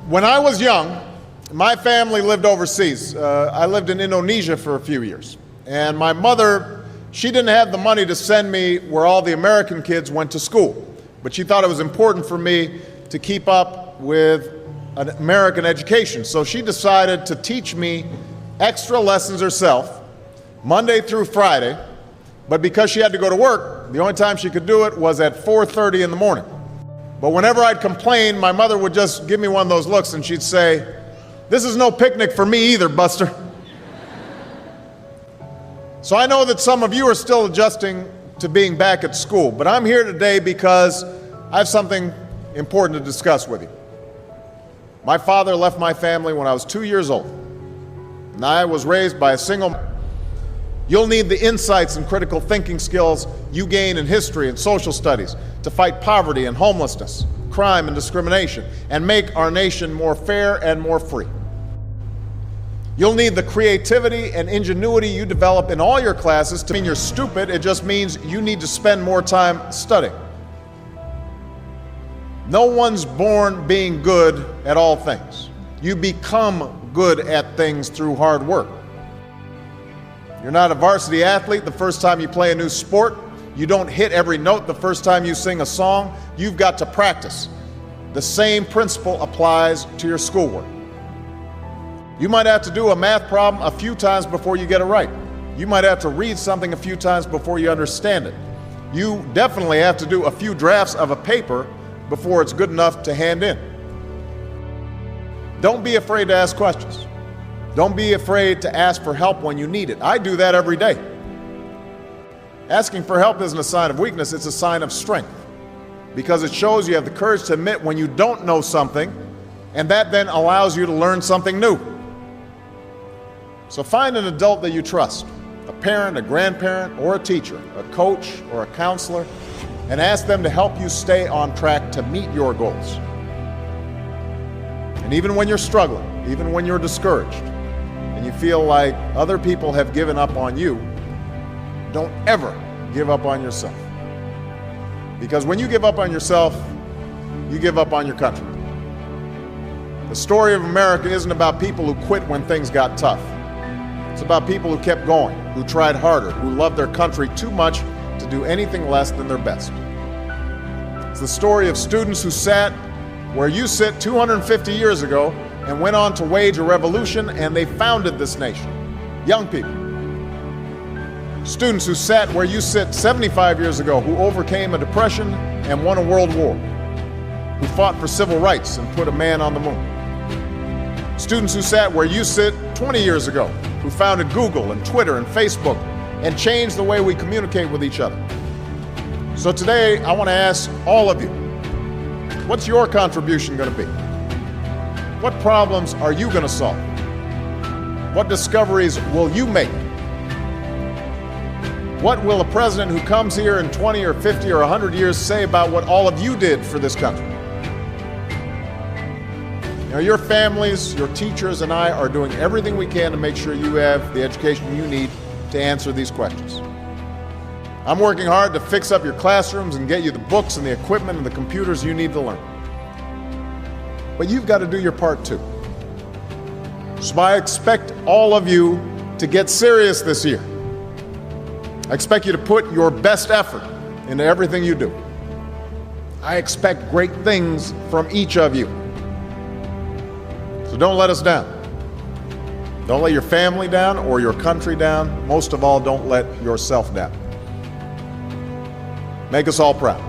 When I was young, my family lived overseas. I lived in Indonesia for a few years. And my mother, she didn't have the money to send me where all the American kids went to school. But she thought it was important for me to keep up with an American education. So she decided to teach me extra lessons herself, Monday through Friday. But because she had to go to work, the only time she could do it was at 4:30 in the morning. But whenever I'd complain, my mother would just give me one of those looks and she'd say, "This is no picnic for me either, Buster." So I know that some of you are still adjusting to being back at school, but I'm here today because I have something important to discuss with you. My father left my family when I was 2 years old, and I was raised by a single mother. You'll need the insights and critical thinking skills you gain in history and social studies to fight poverty and homelessness, crime and discrimination, and make our nation more fair and more free. You'll need the creativity and ingenuity you develop in all your classes to mean you're stupid. It just means you need to spend more time studying. No one's born being good at all things. You become good at things through hard work. You're not a varsity athlete the first time you play a new sport. You don't hit every note the first time you sing a song. You've got to practice. The same principle applies to your schoolwork. You might have to do a math problem a few times before you get it right. You might have to read something a few times before you understand it. You definitely have to do a few drafts of a paper before it's good enough to hand in. Don't be afraid to ask questions. Don't be afraid to ask for help when you need it. I do that every day. Asking for help isn't a sign of weakness, it's a sign of strength, because it shows you have the courage to admit when you don't know something, and that then allows you to learn something new. So find an adult that you trust, a parent, a grandparent, or a teacher, a coach, or a counselor, and ask them to help you stay on track to meet your goals. And even when you're struggling, even when you're discouraged, and you feel like other people have given up on you, don't ever give up on yourself. Because when you give up on yourself, you give up on your country. The story of America isn't about people who quit when things got tough. It's about people who kept going, who tried harder, who loved their country too much to do anything less than their best. It's the story of students who sat where you sit 250 years ago and went on to wage a revolution, and they founded this nation. Young people. Students who sat where you sit 75 years ago, who overcame a depression and won a world war, who fought for civil rights and put a man on the moon. Students who sat where you sit 20 years ago, who founded Google and Twitter and Facebook and changed the way we communicate with each other. So today, I want to ask all of you, what's your contribution going to be? What problems are you going to solve? What discoveries will you make? What will a president who comes here in 20 or 50 or 100 years say about what all of you did for this country? You know, your families, your teachers, and I are doing everything we can to make sure you have the education you need to answer these questions. I'm working hard to fix up your classrooms and get you the books and the equipment and the computers you need to learn. But you've got to do your part too. So I expect all of you to get serious this year. I expect you to put your best effort into everything you do. I expect great things from each of you. So don't let us down. Don't let your family down or your country down. Most of all, don't let yourself down. Make us all proud.